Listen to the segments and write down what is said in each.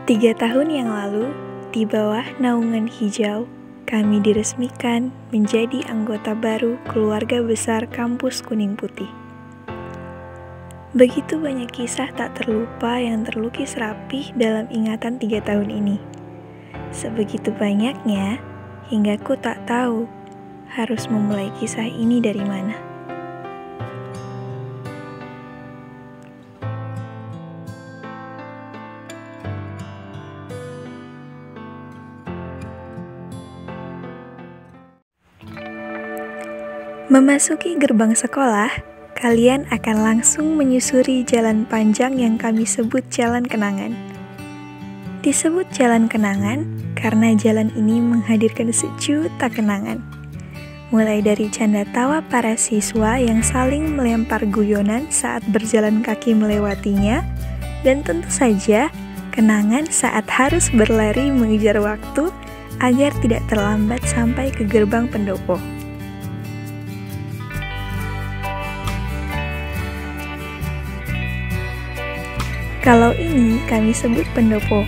Tiga tahun yang lalu, di bawah naungan hijau, kami diresmikan menjadi anggota baru keluarga besar kampus Kuning Putih. Begitu banyak kisah tak terlupa yang terlukis rapih dalam ingatan 3 tahun ini. Sebegitu banyaknya, hingga ku tak tahu harus memulai kisah ini dari mana. Memasuki gerbang sekolah, kalian akan langsung menyusuri jalan panjang yang kami sebut Jalan Kenangan. Disebut Jalan Kenangan karena jalan ini menghadirkan sejuta kenangan. Mulai dari canda tawa para siswa yang saling melempar guyonan saat berjalan kaki melewatinya, dan tentu saja kenangan saat harus berlari mengejar waktu agar tidak terlambat sampai ke gerbang pendopo. Kalau ini kami sebut pendopo.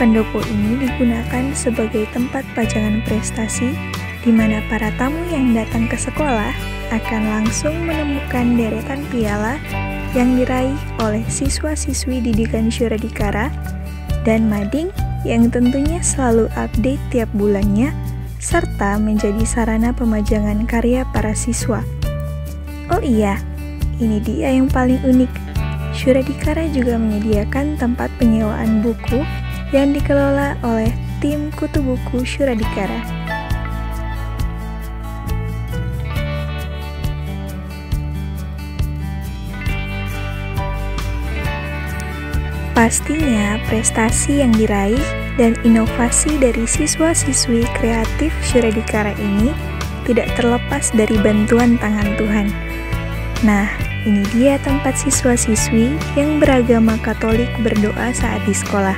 Pendopo ini digunakan sebagai tempat pajangan prestasi, di mana para tamu yang datang ke sekolah akan langsung menemukan deretan piala yang diraih oleh siswa-siswi didikan Syuradikara dan mading yang tentunya selalu update tiap bulannya, serta menjadi sarana pemajangan karya para siswa. Oh iya, ini dia yang paling unik. Syuradikara juga menyediakan tempat penyewaan buku yang dikelola oleh tim Kutu Buku Syuradikara. Pastinya prestasi yang diraih dan inovasi dari siswa-siswi kreatif Syuradikara ini tidak terlepas dari bantuan tangan Tuhan. Nah, ini dia tempat siswa-siswi yang beragama Katolik berdoa saat di sekolah.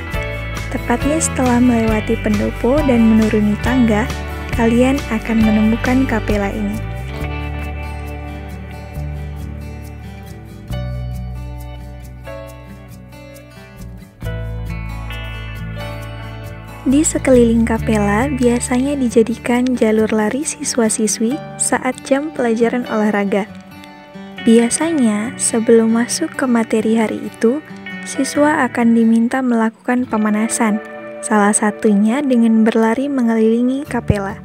Tepatnya setelah melewati pendopo dan menuruni tangga, kalian akan menemukan kapela ini. Di sekeliling kapela biasanya dijadikan jalur lari siswa-siswi saat jam pelajaran olahraga. Biasanya, sebelum masuk ke materi hari itu, siswa akan diminta melakukan pemanasan, salah satunya dengan berlari mengelilingi kapela.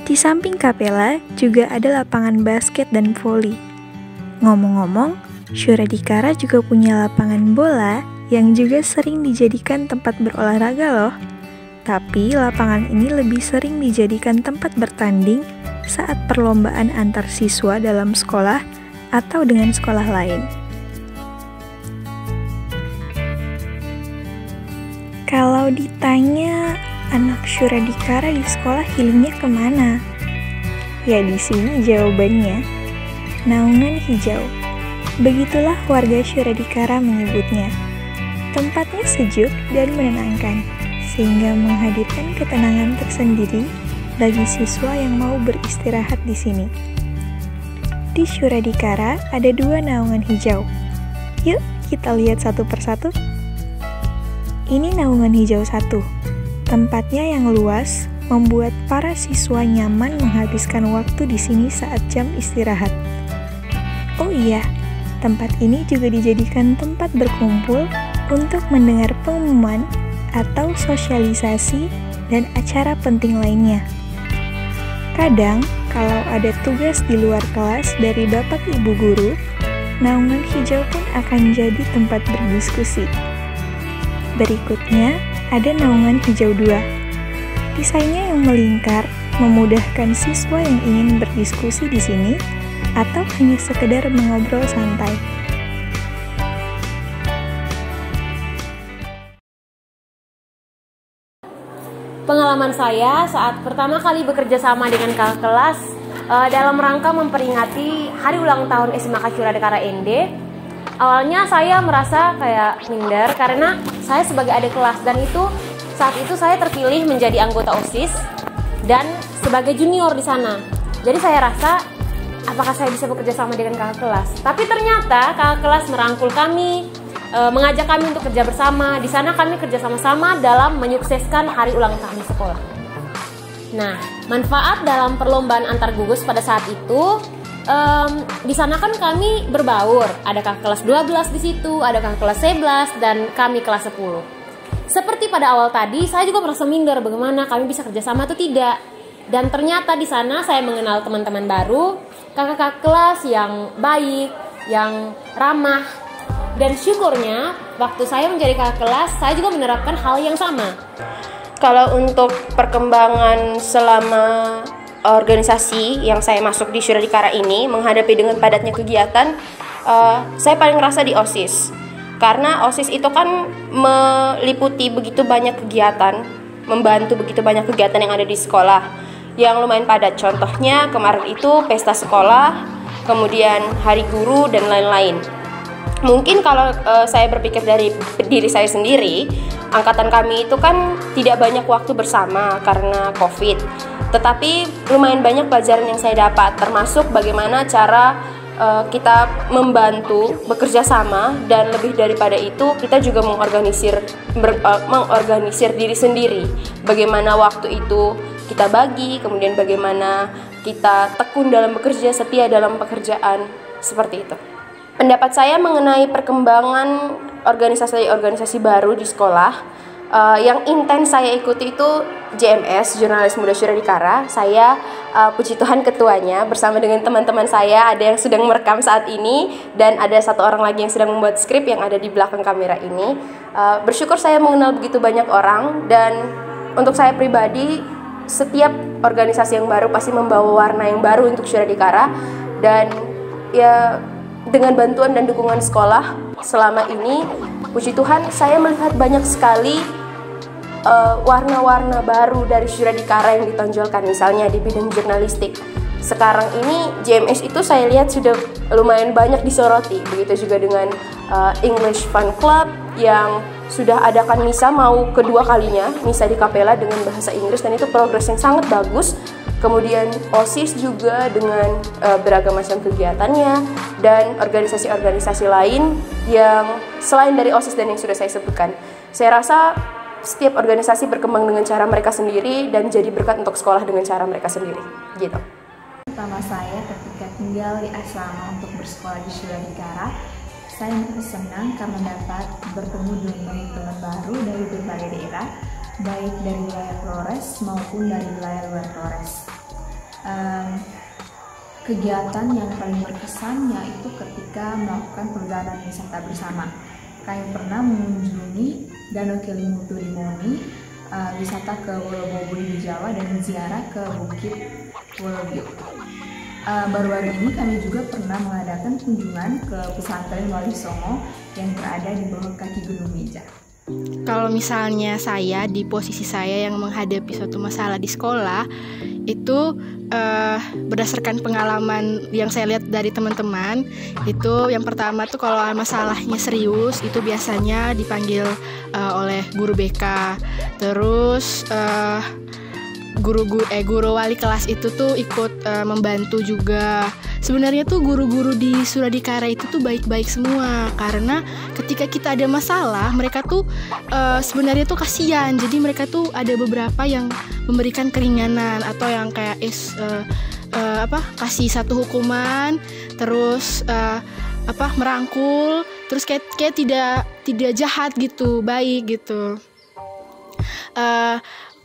Di samping kapela juga ada lapangan basket dan voli. Ngomong-ngomong, Syuradikara juga punya lapangan bola yang juga sering dijadikan tempat berolahraga loh. Tapi lapangan ini lebih sering dijadikan tempat bertanding saat perlombaan antar siswa dalam sekolah atau dengan sekolah lain. Kalau ditanya anak Syuradikara di sekolah healingnya kemana? Ya di sini jawabannya, naungan hijau. Begitulah warga Syuradikara menyebutnya. Tempatnya sejuk dan menenangkan, sehingga menghadirkan ketenangan tersendiri bagi siswa yang mau beristirahat di sini. Di Syuradikara ada 2 naungan hijau. Yuk kita lihat satu persatu. Ini naungan hijau 1. Tempatnya yang luas membuat para siswa nyaman menghabiskan waktu di sini saat jam istirahat. Oh iya, tempat ini juga dijadikan tempat berkumpul untuk mendengar pengumuman atau sosialisasi dan acara penting lainnya. Kadang, kalau ada tugas di luar kelas dari Bapak Ibu Guru, naungan hijau pun akan jadi tempat berdiskusi. Berikutnya, ada naungan hijau 2. Desainnya yang melingkar, memudahkan siswa yang ingin berdiskusi di sini, atau hanya sekedar mengobrol santai. pengalaman saya saat pertama kali bekerja sama dengan kakak kelas dalam rangka memperingati hari ulang tahun SMA Syuradikara ND. Awalnya saya merasa kayak minder karena saya sebagai adik kelas, dan saat itu saya terpilih menjadi anggota OSIS dan sebagai junior di sana. Jadi saya rasa apakah saya bisa bekerja sama dengan kakak kelas? Tapi ternyata kakak kelas merangkul kami, mengajak kami untuk kerja bersama. Di sana kami kerja sama-sama dalam menyukseskan hari ulang tahun sekolah. Nah, manfaat dalam perlombaan antar gugus pada saat itu, di sana kan kami berbaur. Ada kakak kelas 12 di situ, ada kakak kelas 11, dan kami kelas 10. Seperti pada awal tadi, saya juga merasa minder bagaimana kami bisa kerjasama atau tidak. Dan ternyata di sana saya mengenal teman-teman baru, kakak-kakak kelas yang baik, yang ramah. Dan syukurnya, waktu saya menjadi kakak kelas, saya juga menerapkan hal yang sama. Kalau untuk perkembangan selama organisasi yang saya masuk di Syuradikara ini, menghadapi dengan padatnya kegiatan, saya paling ngerasa di OSIS. Karena OSIS itu kan meliputi begitu banyak kegiatan, membantu begitu banyak kegiatan yang ada di sekolah yang lumayan padat. Contohnya kemarin itu pesta sekolah, kemudian hari guru, dan lain-lain. Mungkin kalau saya berpikir dari diri saya sendiri, angkatan kami itu kan tidak banyak waktu bersama karena COVID. Tetapi lumayan banyak pelajaran yang saya dapat, termasuk bagaimana cara kita membantu bekerja sama, dan lebih daripada itu kita juga mengorganisir diri sendiri. Bagaimana waktu itu kita bagi, kemudian bagaimana kita tekun dalam bekerja, setia dalam pekerjaan, seperti itu. Pendapat saya mengenai perkembangan organisasi baru di sekolah, yang intens saya ikuti itu JMS, Jurnalis Muda Syuradikara. Saya puji Tuhan ketuanya, bersama dengan teman-teman saya. Ada yang sedang merekam saat ini, dan ada satu orang lagi yang sedang membuat skrip yang ada di belakang kamera ini. Bersyukur saya mengenal begitu banyak orang, dan untuk saya pribadi, setiap organisasi yang baru pasti membawa warna yang baru untuk Syuradikara. Dan ya, dengan bantuan dan dukungan sekolah selama ini, puji Tuhan saya melihat banyak sekali warna-warna baru dari Syuradikara yang ditonjolkan, misalnya di bidang jurnalistik. Sekarang ini JMS itu saya lihat sudah lumayan banyak disoroti. Begitu juga dengan English Fun Club yang sudah adakan misa, mau kedua kalinya misa di kapela dengan bahasa Inggris, dan itu progres yang sangat bagus. Kemudian OSIS juga dengan beragam macam kegiatannya, dan organisasi-organisasi lain yang selain dari OSIS dan yang sudah saya sebutkan. Saya rasa setiap organisasi berkembang dengan cara mereka sendiri dan jadi berkat untuk sekolah dengan cara mereka sendiri, gitu. Pertama saya ketika tinggal di asrama untuk bersekolah di Syuradikara, saya merasa senang karena dapat bertemu dengan banyak teman baru dari berbagai daerah, baik dari wilayah Flores maupun dari wilayah luar Flores. Kegiatan yang paling berkesan yaitu ketika melakukan perjalanan wisata bersama. Kami pernah mengunjungi Danau Kelimutu di Moni, wisata ke Wolobobori di Jawa, dan ziarah ke Bukit Wolobio. Baru-baru ini kami juga pernah mengadakan kunjungan ke pesantren Wali Songo yang berada di bawah kaki Gunung Meja. Kalau misalnya saya di posisi saya yang menghadapi suatu masalah di sekolah, itu berdasarkan pengalaman yang saya lihat dari teman-teman, itu yang pertama tuh kalau masalahnya serius itu biasanya dipanggil oleh guru BK. Terus guru wali kelas itu tuh ikut membantu juga. Sebenarnya tuh guru-guru di Syuradikara itu tuh baik-baik semua, karena ketika kita ada masalah mereka tuh sebenarnya tuh kasihan. Jadi mereka tuh ada beberapa yang memberikan keringanan atau yang kayak kasih satu hukuman, terus merangkul, terus kayak tidak jahat gitu, baik gitu.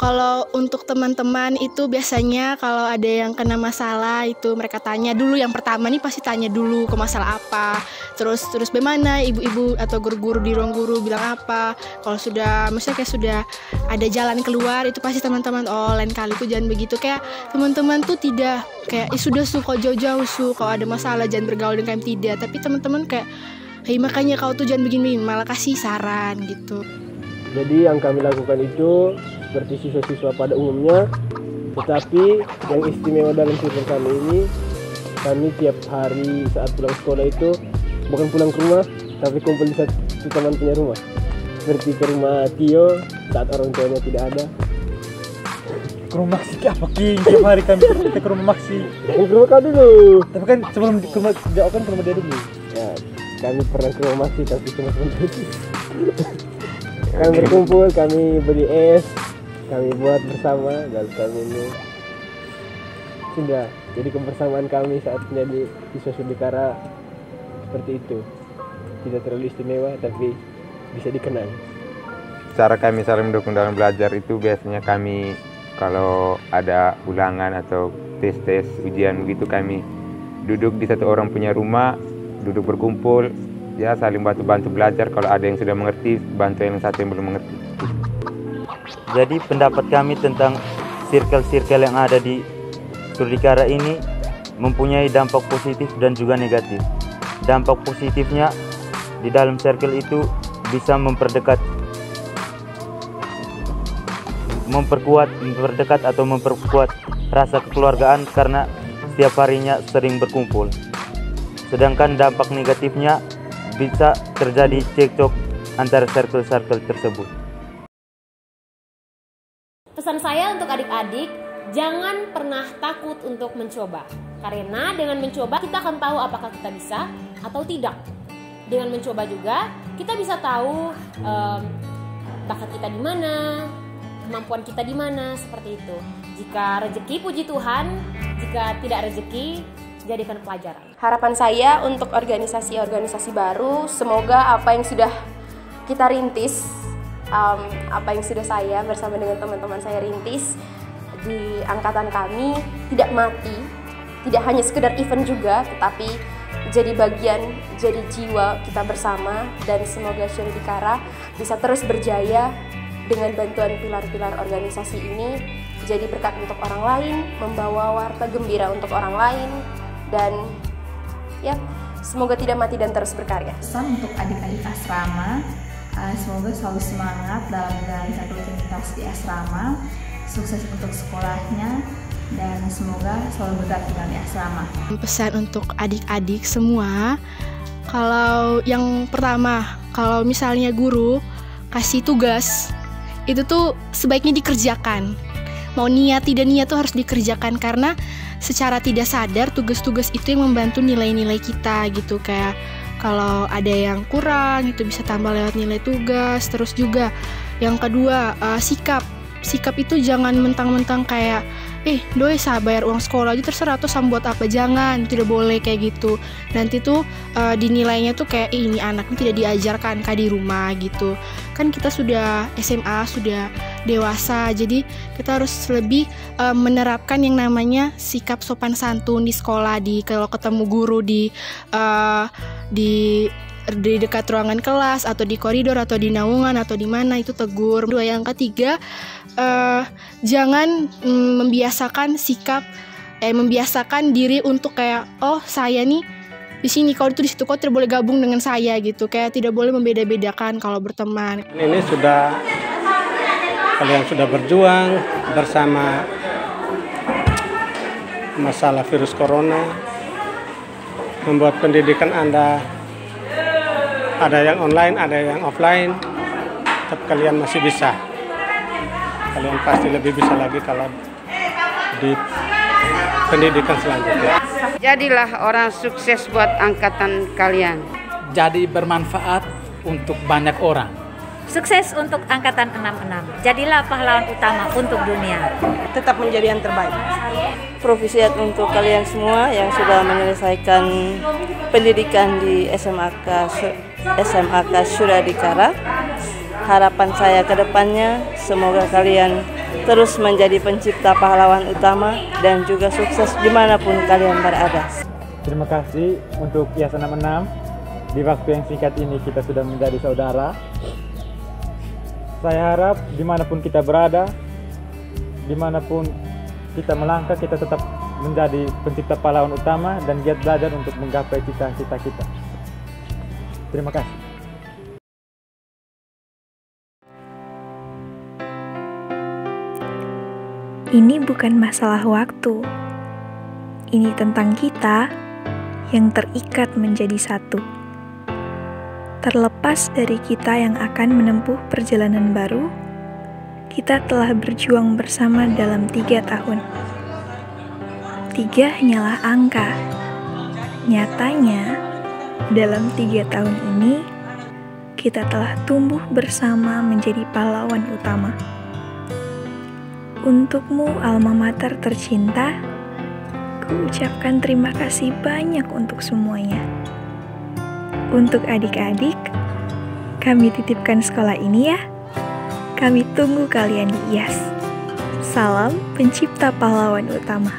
Kalau untuk teman-teman itu biasanya kalau ada yang kena masalah itu mereka tanya dulu, yang pertama nih pasti tanya dulu ke masalah apa, terus bagaimana ibu-ibu atau guru-guru di ruang guru bilang apa. Kalau misalnya kayak sudah ada jalan keluar, itu pasti teman-teman lain kali tuh jangan begitu, kayak teman-teman tuh tidak kayak sudah suka jauh-jauh kalau ada masalah jangan bergaul dengan kami, tidak, tapi teman-teman kayak makanya kau tuh jangan begini, malah kasih saran gitu. Jadi yang kami lakukan itu seperti siswa-siswa pada umumnya. Tetapi yang istimewa dalam circle kami ini, kami tiap hari saat pulang sekolah itu bukan pulang ke rumah, tapi kumpul di satu taman punya rumah. Seperti ke rumah Tio saat orang tuanya tidak ada. Ke rumah Maksi apa King? Tiap hari kami kita ke rumah Maksi. Ke rumah kau dulu. Tapi kan sebelum ke rumah jauh kan ke rumah dia dulu. Ya, kami pernah ke rumah Maksi tapi cuma sebentar. Kami berkumpul, kami beli es, kami buat bersama dan kami minum. Sudah, jadi kebersamaan kami saat menjadi siswa Surdikara seperti itu. Tidak terlalu istimewa tapi bisa dikenal. Cara kami saling mendukung dalam belajar itu biasanya kami kalau ada ulangan atau tes-tes ujian begitu kami duduk di satu orang punya rumah, duduk berkumpul, ya saling bantu-bantu belajar. Kalau ada yang sudah mengerti, bantu yang satu yang belum mengerti. Jadi pendapat kami tentang circle-circle yang ada di Surdikara ini mempunyai dampak positif dan juga negatif. Dampak positifnya di dalam circle itu bisa memperdekat atau memperkuat rasa kekeluargaan karena setiap harinya sering berkumpul. Sedangkan dampak negatifnya bisa terjadi cekcok antara circle-circle tersebut. Pesan saya untuk adik-adik, jangan pernah takut untuk mencoba. Karena dengan mencoba kita akan tahu apakah kita bisa atau tidak. Dengan mencoba juga kita bisa tahu bakat kita di mana, kemampuan kita di mana, seperti itu. Jika rezeki puji Tuhan, jika tidak rezeki jadikan pelajaran. Harapan saya untuk organisasi-organisasi baru, semoga apa yang sudah kita rintis, apa yang sudah saya bersama dengan teman-teman saya rintis di angkatan kami tidak mati, tidak hanya sekedar event juga, tetapi jadi bagian, jadi jiwa kita bersama, dan semoga Surdikara bisa terus berjaya dengan bantuan pilar-pilar organisasi ini, jadi berkat untuk orang lain, membawa warta gembira untuk orang lain, dan ya semoga tidak mati dan terus berkarya. Pesan untuk adik-adik asrama, semoga selalu semangat dalam menjalani satu rutinitas di asrama, sukses untuk sekolahnya, dan semoga selalu bergerak di asrama. Pesan untuk adik-adik semua, kalau yang pertama, kalau misalnya guru kasih tugas, itu tuh sebaiknya dikerjakan. Mau niat tidak niat tuh harus dikerjakan, karena secara tidak sadar tugas-tugas itu yang membantu nilai-nilai kita gitu. Kayak kalau ada yang kurang itu bisa tambah lewat nilai tugas. Terus juga yang kedua, sikap itu jangan mentang-mentang kayak doi bayar uang sekolah aja terserah tuh sama buat apa, jangan, tidak boleh kayak gitu. Nanti tuh dinilainya tuh kayak ini anaknya tidak diajarkan kayak di rumah gitu. Kan kita sudah SMA, sudah dewasa, jadi kita harus lebih menerapkan yang namanya sikap sopan santun di sekolah, kalau ketemu guru di dekat ruangan kelas atau di koridor atau di naungan atau di mana itu tegur. Yang ketiga, jangan membiasakan diri untuk kayak saya nih di sini, kalau itu di situ, kau tidak boleh gabung dengan saya gitu. Kayak tidak boleh membeda-bedakan kalau berteman. Ini kalian sudah berjuang bersama masalah virus corona, membuat pendidikan Anda ada yang online, ada yang offline, tetap kalian masih bisa. Kalian pasti lebih bisa lagi kalau di pendidikan selanjutnya. Jadilah orang sukses buat angkatan kalian. Jadi bermanfaat untuk banyak orang. Sukses untuk angkatan 66. Jadilah pahlawan utama untuk dunia. Tetap menjadi yang terbaik. Profisiat untuk kalian semua yang sudah menyelesaikan pendidikan di SMAK Surdikara. Harapan saya ke depannya, semoga kalian terus menjadi pencipta pahlawan utama dan juga sukses dimanapun kalian berada. Terima kasih untuk Yayasan 66. Di waktu yang singkat ini kita sudah menjadi saudara. Saya harap dimanapun kita berada, dimanapun kita melangkah, kita tetap menjadi pencipta pahlawan utama dan giat belajar untuk menggapai cita-cita kita. Terima kasih. Ini bukan masalah waktu. Ini tentang kita yang terikat menjadi satu. Terlepas dari kita yang akan menempuh perjalanan baru, kita telah berjuang bersama dalam 3 tahun. 3 hanyalah angka. Nyatanya, dalam 3 tahun ini, kita telah tumbuh bersama menjadi pahlawan utama. Untukmu, alma mater tercinta, ku ucapkan terima kasih banyak untuk semuanya. Untuk adik-adik, kami titipkan sekolah ini ya. Kami tunggu kalian di IAS. Salam pencipta pahlawan utama.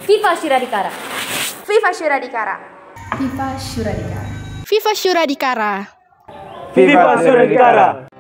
Viva Syuradikara. Viva Syuradikara. Viva Syuradikara. Viva Syuradikara. Viva Syuradikara.